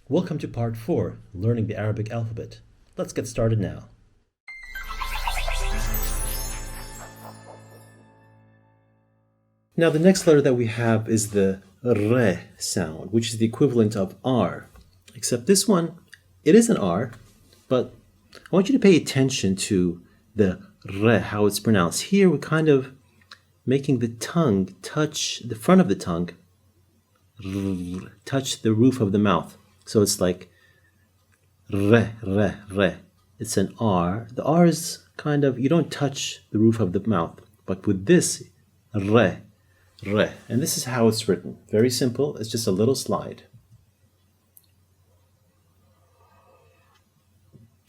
Welcome to part 4, learning the Arabic alphabet. Let's get started now. Now the next letter that we have is the R sound, which is the equivalent of R. Except this one, it is an R, but I want you to pay attention to the R, how it's pronounced. Here we're kind of making the tongue touch the front of the tongue, touch the roof of the mouth. So it's like re, re, re. It's an R. The R is kind of, you don't touch the roof of the mouth. But with this, re, re. And this is how it's written. Very simple. It's just a little slide.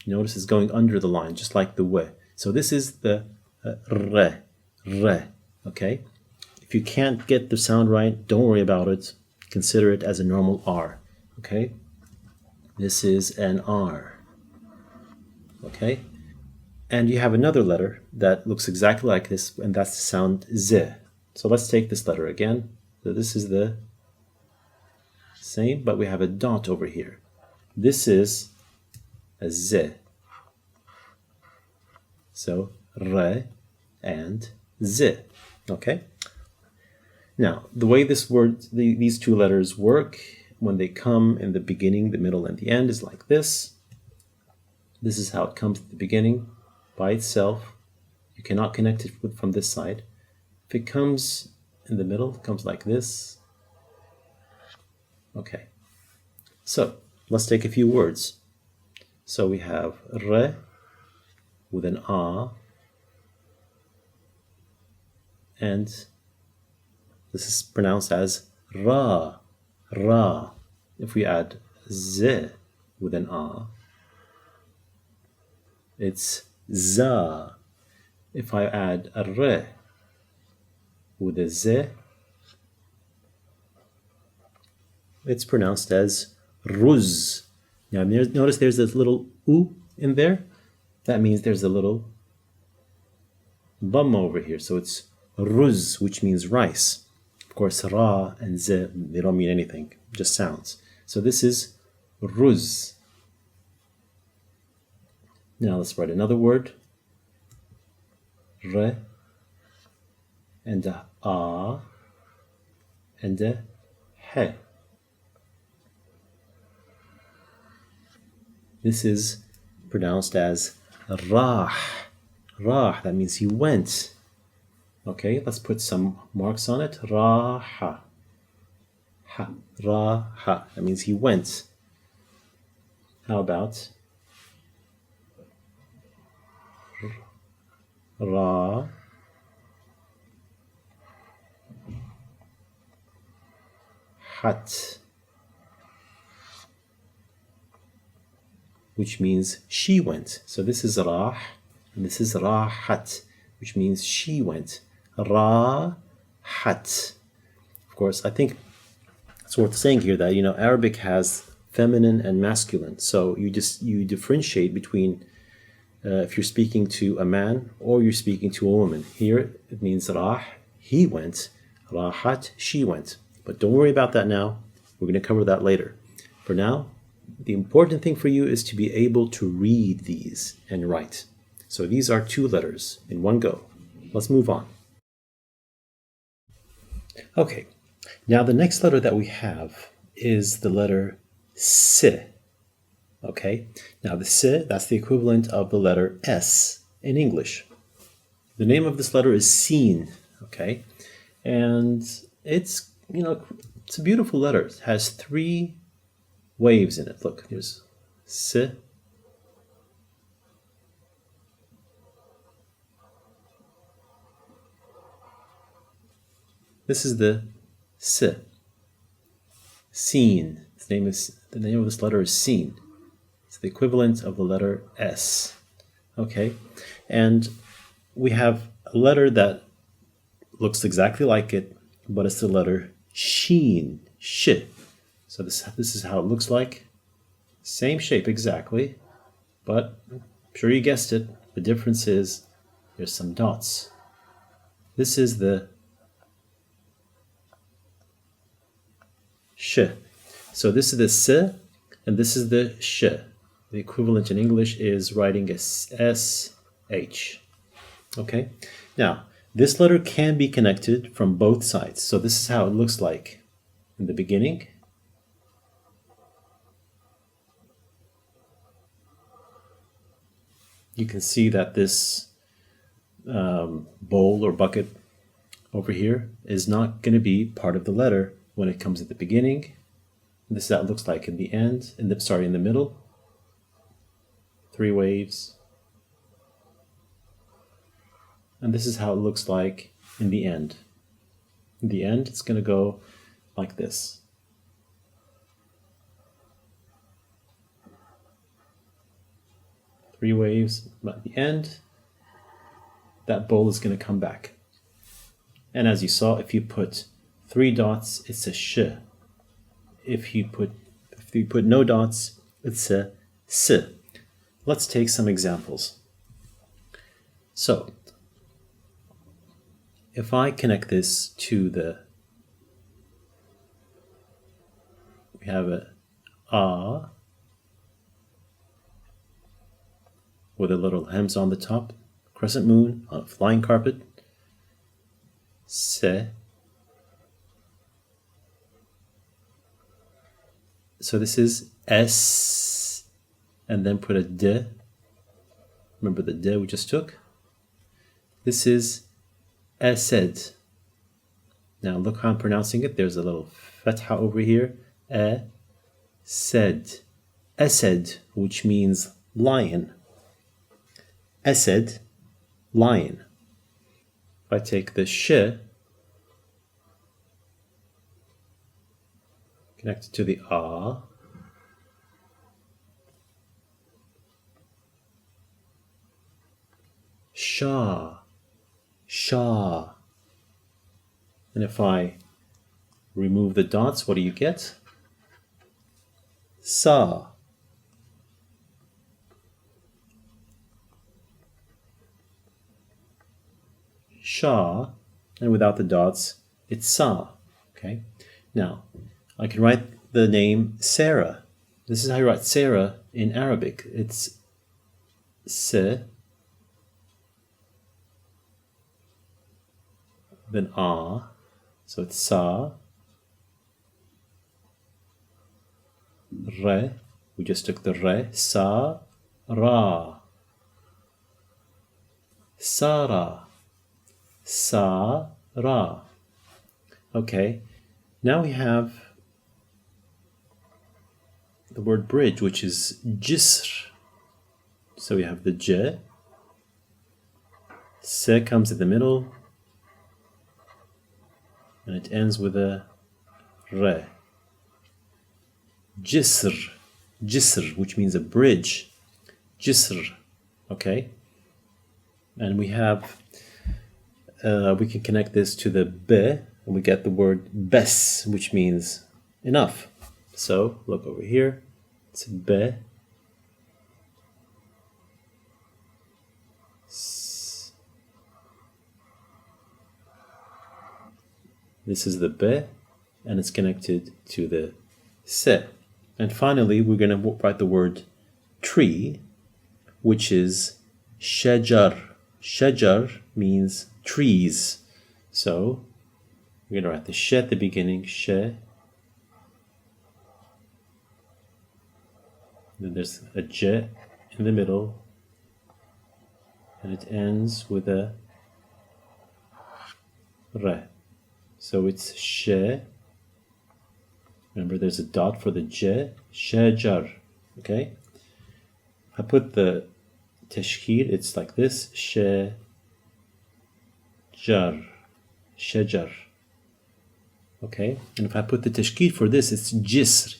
Notice it's going under the line, just like the we. So this is the re, re. Okay? If you can't get the sound right, don't worry about it. Consider it as a normal R. Okay? This is an R. Okay? And you have another letter that looks exactly like this, and that's the sound Z. So let's take this letter again. So this is the same, but we have a dot over here. This is a Z. So Re and Z. Okay? Now, the way these two letters work, when they come in the beginning, the middle, and the end is like this. This is how it comes at the beginning by itself. You cannot connect it from this side. If it comes in the middle, it comes like this. Okay. So, let's take a few words. So we have re with an a, and this is pronounced as ra. Ra. If we add z with an a, it's za. If I add a re with a z, it's pronounced as ruz. Now notice there's this little u in there. That means there's a little bum over here. So it's ruz, which means rice. Of course, ra and z, they don't mean anything, just sounds. So this is ruz. Now let's write another word. Re and a and he. This is pronounced as rah. Rah, that means he went. Okay, let's put some marks on it. Raha. Ha. Raha. That means he went. How about Ra hat, which means she went. So this is Rah and this is Rahat, which means she went. Rahat. Of course, I think it's worth saying here that, Arabic has feminine and masculine. So you differentiate between if you're speaking to a man or you're speaking to a woman. Here it means Rah, he went. Rahat, she went. But don't worry about that now. We're going to cover that later. For now, the important thing for you is to be able to read these and write. So these are two letters in one go. Let's move on. Okay, now the next letter that we have is the letter S. Okay, now the S, that's the equivalent of the letter S in English. The name of this letter is Sin. Okay, and it's, it's a beautiful letter. It has 3 waves in it. Look, here's S. This is the S. Sin. The name of this letter is Sin. It's the equivalent of the letter S. Okay? And we have a letter that looks exactly like it, but it's the letter Sheen. Sh. So this is how it looks like. Same shape exactly, but I'm sure you guessed it. The difference is there's some dots. This is the sh. So this is the s, and this is the sh. The equivalent in English is writing a sh. Okay, now this letter can be connected from both sides. So this is how it looks like in the beginning. You can see that this bowl or bucket over here is not going to be part of the letter when it comes at the beginning. This is how it looks like in the end, in the middle. 3 waves. And this is how it looks like in the end. In the end, it's going to go like this. Three waves, but at the end, that bowl is going to come back. And as you saw, if you put 3 dots, it's a sh. If you put no dots, it's a s. Let's take some examples. So, if I connect this to we have a with a little hamza on the top, crescent moon on a flying carpet, se. So this is s, and then put a d. Remember the d we just took? This is ased. Now look how I'm pronouncing it. There's a little fatha over here. Ased. Ased, which means lion. Ased, lion. If I take the sh, connect it to the a, sha, sha. And if I remove the dots, what do you get? Sa. Sha, and without the dots, it's sa. Okay. Now, I can write the name Sarah. This is how you write Sarah in Arabic. It's se, then a, so it's sa, re. We just took the re, sa, ra, Sarah. Sa-ra. Okay, now we have the word bridge, which is jisr. So we have the j, se comes in the middle, and it ends with a re. Jisr, jisr, which means a bridge. Jisr, okay? And we have we can connect this to the b, and we get the word bes, which means enough. So look over here, it's b. This is the b, and it's connected to the se. And finally, we're going to write the word tree, which is shajar. Shajar means trees. So we're going to write the sh at the beginning, sh. Then there's a j in the middle, and it ends with a re. So it's sh. Remember, there's a dot for the j, shajar. Okay? I put the tashkil, it's like this, shajar, shajar. Okay? And if I put the tashkil for this, it's jisr,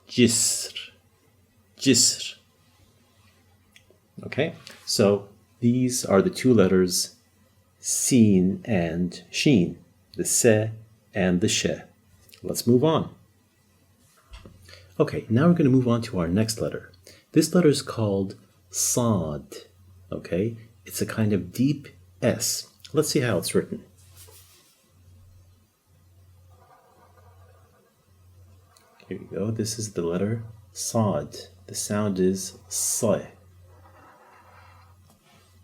jisr, jisr. Okay? So these are the 2 letters sin and sheen, the se and the she. Let's move on. Okay, now we're going to move on to our next letter. This letter is called Sad. Okay, it's a kind of deep S. Let's see how it's written. Here you go. This is the letter Sad. The sound is sa.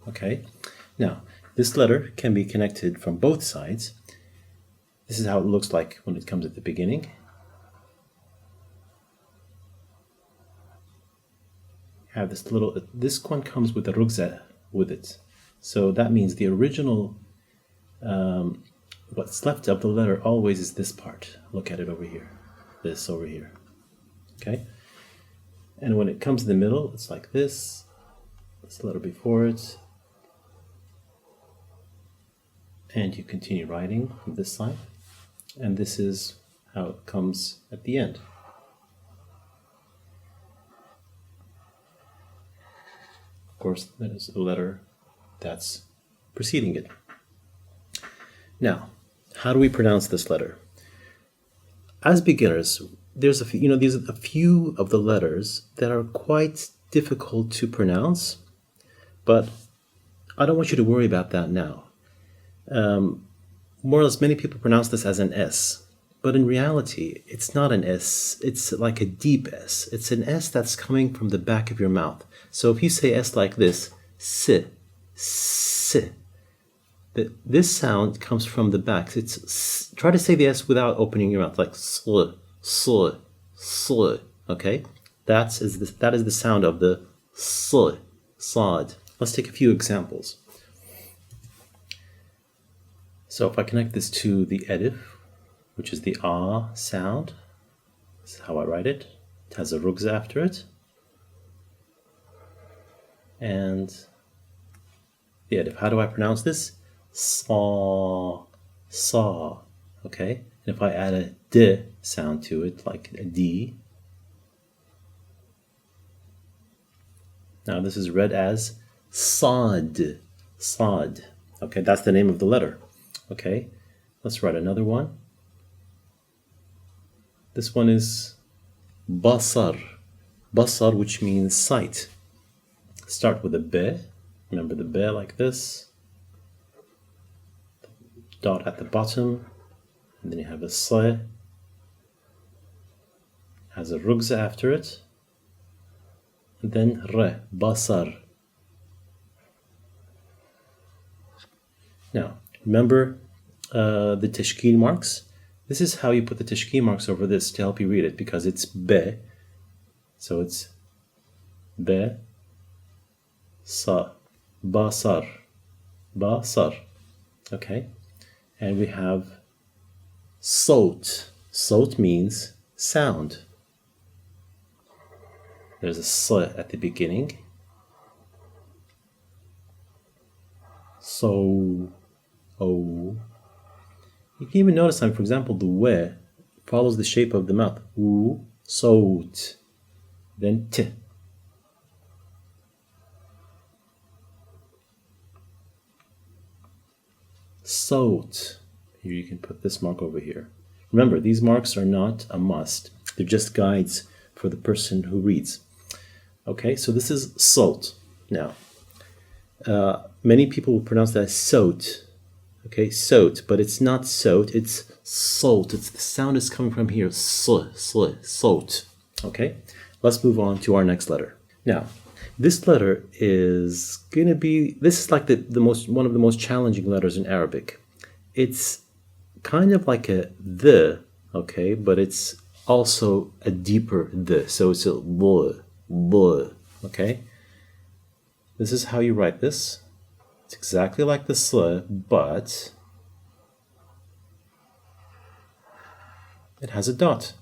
Okay. Now, this letter can be connected from both sides. This is how it looks like when it comes at the beginning. Have this little, this one comes with a rugza with it. So that means the original, what's left of the letter always is this part. Look at it over here. This over here. Okay? And when it comes in the middle, it's like this. This letter before it. And you continue writing from this side. And this is how it comes at the end. Of course, there's a letter that's preceding it. Now, how do we pronounce this letter? As beginners, there's a few of the letters that are quite difficult to pronounce, but I don't want you to worry about that now. More or less, many people pronounce this as an S, but in reality, it's not an S. It's like a deep S. It's an S that's coming from the back of your mouth. So if you say S like this, S, S, this sound comes from the back. Try to say the S without opening your mouth, like sl, sl, sl. Okay, that is the sound of the sl, sad. Let's take a few examples. So if I connect this to the edif, which is the ah sound, this is how I write it. It has a rugza after it. And the edif, how do I pronounce this? Saw, saw, okay? And if I add a d sound to it, like a d, now this is read as sad, sad. Okay, that's the name of the letter. Okay, let's write another one. This one is basar, basar, which means sight. Start with a b. Remember the b like this. Dot at the bottom, and then you have a sa, has a rugza after it, and then re, basar. Now, remember the tashkil marks? This is how you put the tashkil marks over this to help you read it, because it's be, so it's be, sa, basar, basar, okay? And we have sot. Sot means sound. There's a sa at the beginning. So, oh. You can even notice, for example, the we follows the shape of the mouth. U, sot. Then t. Sot. Here you can put this mark over here. Remember, these marks are not a must. They're just guides for the person who reads. Okay, so this is sot. Now, many people will pronounce that as sot. Okay, sot, but it's not sot, it's salt. It's the sound is coming from here. Salt. Okay, let's move on to our next letter. Now, this letter is gonna be, this is like one of the most challenging letters in Arabic. It's kind of like a the, okay, but it's also a deeper the. So it's a l, okay. This is how you write this. It's exactly like the sl, but it has a dot.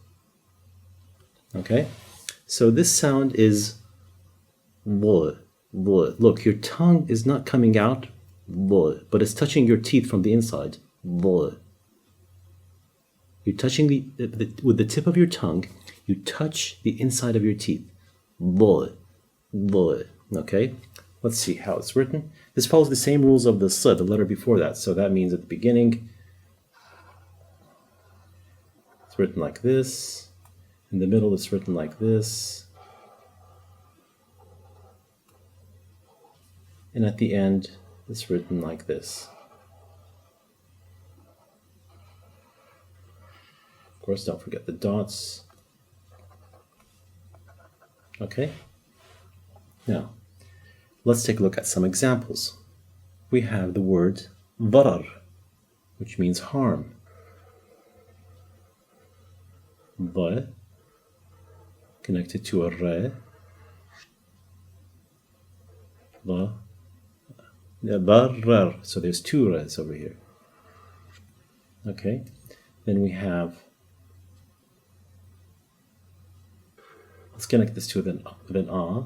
Okay, so this sound is l. Look, your tongue is not coming out l, but it's touching your teeth from the inside. L. You're touching with the tip of your tongue. You touch the inside of your teeth. L. Okay. Let's see how it's written. This follows the same rules of the s, the letter before that. So that means at the beginning, it's written like this. In the middle, it's written like this. And at the end, it's written like this. Of course, don't forget the dots. Okay? Now, let's take a look at some examples. We have the word ضرر, which means harm. ض connected to a re. ضرر. So there's two res over here. Okay? Then we have, let's connect this to with an a,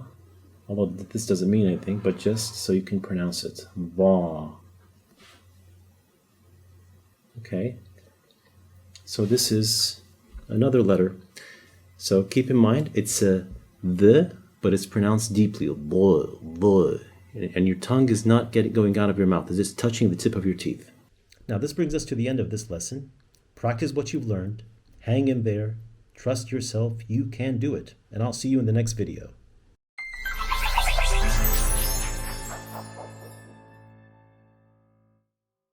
although this doesn't mean anything, but just so you can pronounce it. Va. Okay? So this is another letter. So keep in mind, it's a the, but it's pronounced deeply. And your tongue is not going out of your mouth. It's just touching the tip of your teeth. Now this brings us to the end of this lesson. Practice what you've learned. Hang in there. Trust yourself. You can do it. And I'll see you in the next video.